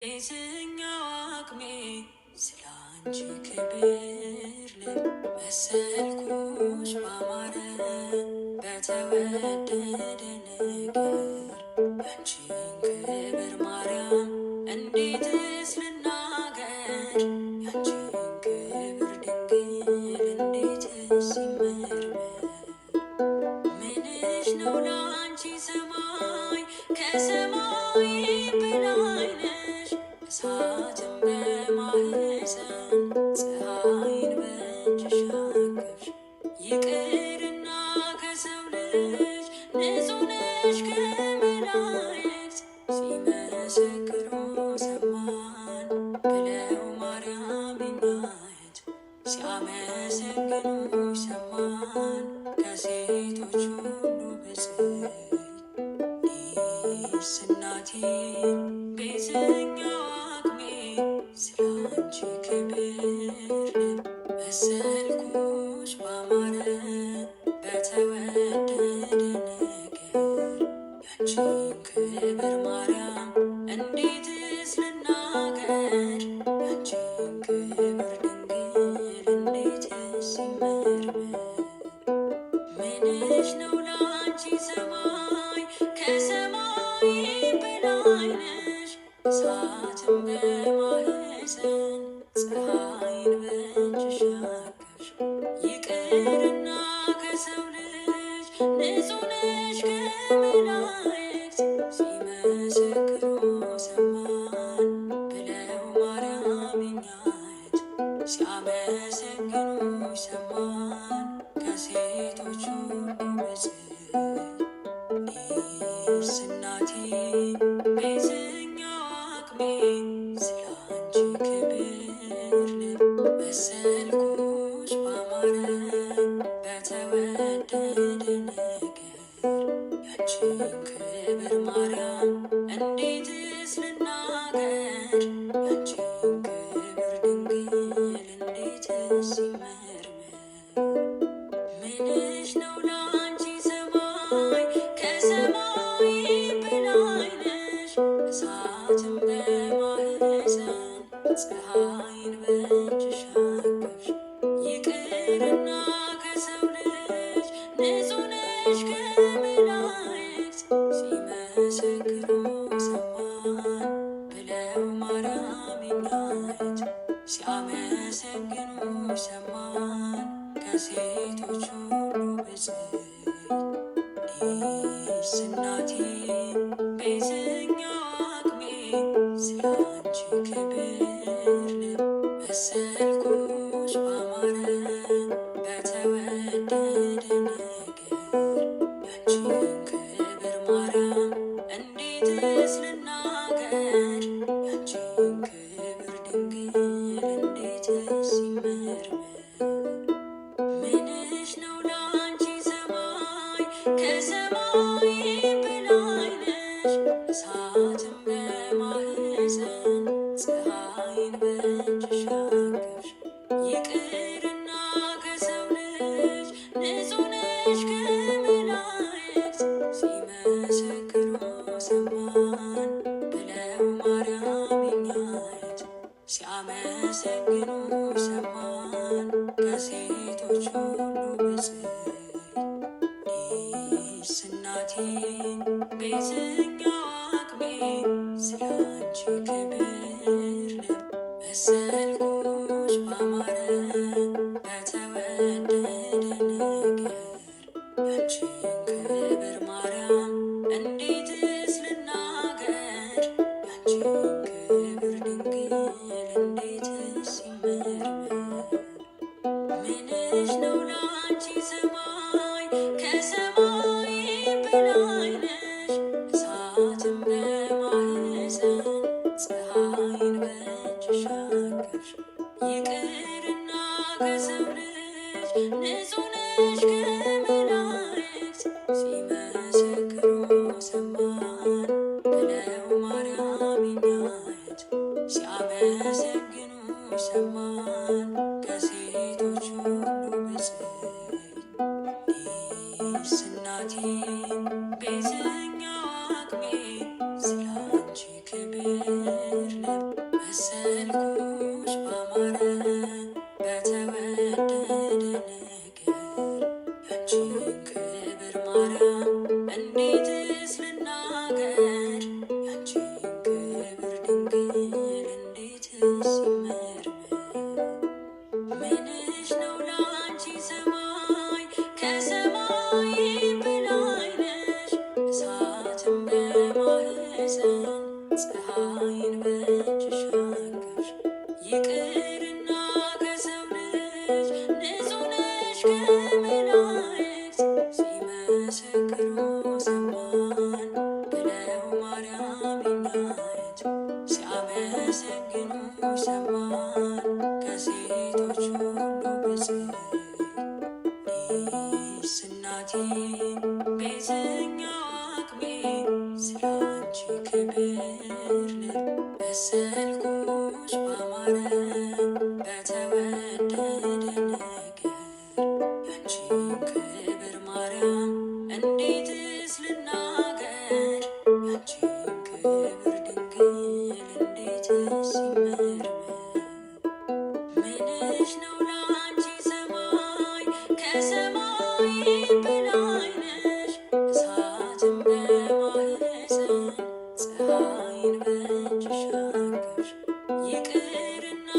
የትኛው አቅሜ ስላንቺ ክብር መሰልኩሽ ባማረ በተወደደ ነገር ያንቺን ክብር ማርያም እንዴትስ ልናገር ያንቺን ክብር ድንግል እንዴትስ ይመርመር ምንሽ ነው ላንቺ ሰማይ ከሰማይ በላይ ነሽ እሳትን በማህፀን ፀሐይን በእጅሽ አቀፍሽ ይቅርና ከሰው ልጅ ንጹሕ ነሽ ከመላእክት ሲመሰክሩ ሰማን ብለው ማርያም እኛት ሲያመሰግኑሽ ሰማን ከሴቶች ሁሉ ብፅዕት እኔስ እናቴ በየትኛው አቅሜ ስላንቺ ክብር መሰልኩሽ ባማረ በተወደደ ነገር ያንቺን ክብር ማርያም እንዴትስ ልናገር ያንቺን ክብር ድንግል እንዴትስ ይመርመር ምንሽ ነው ላንቺ ሰማይ ከሰማይ በላይ ነሽ እሳትን በማህፀን ፀሐይን በእጅሽ አቀፍሽ ይቅርና ከሰው ልጅ ንጹሕ ነሽ ከመላእክት ሲመሰክሩ ሰማን ብለው ማርያም እኛት ሲያመሰግኑሽ ሰማን ከሴቶች ሁሉ ብፅዕት እኔስ እናቴ በየትኛው አቅሜ ስላንቺ ክብር መሰልኩሽ ባማረ በተወደደ ነገር ያንቺን ክብር ማርያም እንዴትስ ልናገር ያንቺን ክብር ድንግል እንዴትስ ይመርመር ምንሽ ነው ላንቺ ሰማይ ከሰማይ በላይ ነሽ እሳትን በማህፀን ፀሐይን በእጅሽ አቀፍሽ ይቅርና ከሰው ልጅ ንጹሕ ነሽ ከመላእክት ሲመሰክሩ ሰማን ብለው ማርያም እኛት ሲያመሰግኑሽ ሰማን ከሴቶች ሁሉ ብፅዕት እኔስ እናቴ በየትኛው አቅሜ ስላንቺ ክብር መሰልኩሽ ባማረ በተወደደ ነገር ያንቺን ክብር ማርያም እንዴትስ ልናገር ያንቺን ክብር ድንግል እንዴትስ ይመርመር ምንሽ ነው ላንቺ ሰማይ ከሰማይ በላይ ነሽ እሳትን በማህፀን ፀሐይን በእጅሽ አቀፍሽ ይቅርና ከሰው ልጅ ንጹሕ ነሽ ከመላእክት ሲመሰክሩ ሰማን ብለው ማርያም እኛት ሲያመሰግኑሽ ሰማን ከሴቶች ሁሉ ብፅዕት እኔስ እናቴ በየትኛው አቅሜ ስላንቺ ክብር መሰልኩሽ ባማረ በተወደደ ነገር ያንቺን ክብር ማርያም እንዴትስ ልናገር ያንቺን ክብር ድንግል እንዴትስ ይመርመር ምንሽ ነው ላንቺ ሰማይ ከሰማይ በላይ ነሽ እሳትን በማህፀን ፀሐይን በእጅሽ አቀፍሽ ይቅርና ከሰው ልጅ ንጹሕ ነሽ ከመላእክት ሲመሰክሩ ሰማን ብለው ማርያም እኛት ሲያመሰግኑሽ ሰማን ከሴቶች ሁሉ ብፅዕት እኔስ እናቴ በየትኛው አቅሜ ስላንቺ ክብር መሰልኩሽ ባማረ በተወደደ ነገር ያንቺን ክብር ማርያም እንዴትስ ልናገር ያንቺን ክብር ድንግል እንዴትስ ይመርመር ምንሽ ነው ላንቺ ሰማይ ከሰማይ በላይ ነሽ እሳትን በማህፀን ፀሐይን በእጅሽ አቀፍሽ ይቅርና ከሰው ልጅ ንጹሕ ነሽ ከመላእክት ሲመሰክሩ ሰማን ብለው ማርያም የኛየት ሲያመሰግኑ ሰማን ከሴቶች ሁሉ ብፅዕት እኔስ እናቴ ቤተኛው አቅሜ ስላንቺ ክብር መሰልኩሽ ባማረ በተወደደ ነገር ያንቺን ክብር ማርያም እንዴትስ ልናገር ያንቺን ክብር ድንግል እንዴትስ ይመርመር ምንሽ ነው ላንቺ ሰማይ ከሰማይ በላይ ነሽ እሳትን በማህፀን ፀሐይን በእጅሽ አቀፍሽ ይቅርና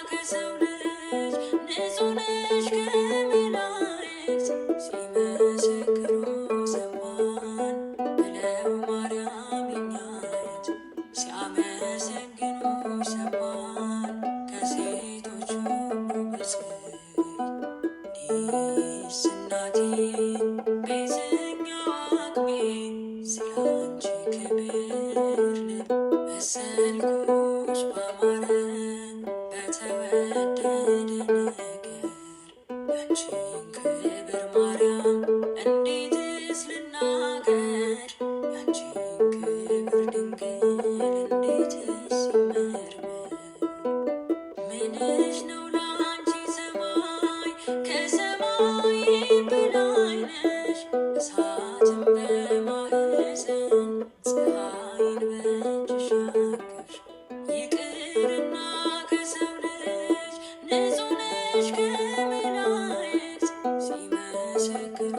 ከሰው ልጅ ንጹሕ ነሽ ከመላእክት ሲመሰክሩ ሰማን ብለው ማርያም የኛየት ሲያመሰግኑ ሰማን ከሴቶች ሁሉ ብፅዕት እኔስ እናቴ ቤተኛው አቅሜ ስላንቺ ክብር መሰልኩሽ ባማረ በተወደደ ነገር ያንቺን ክብር ማርያም እንዴትስ ልናገር ያንቺን ክብር ድንግል እንዴትስ ይመርመር ምንሽ ነው ላንቺ ሰማይ ከሰማይ በላይ ነሽ እሳትን በማህፀን ፀሐይን በእጅሽ አቀፍሽ ይቅርና ከሰው ልጅ ንጹሕ ነሽ ከመላእክት ሲመሰክሩ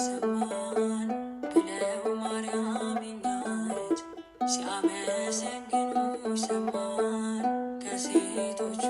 ሰማን ብለው ማርያም የኛየት ሲያመሰግኑ ሰማን ከሴቶች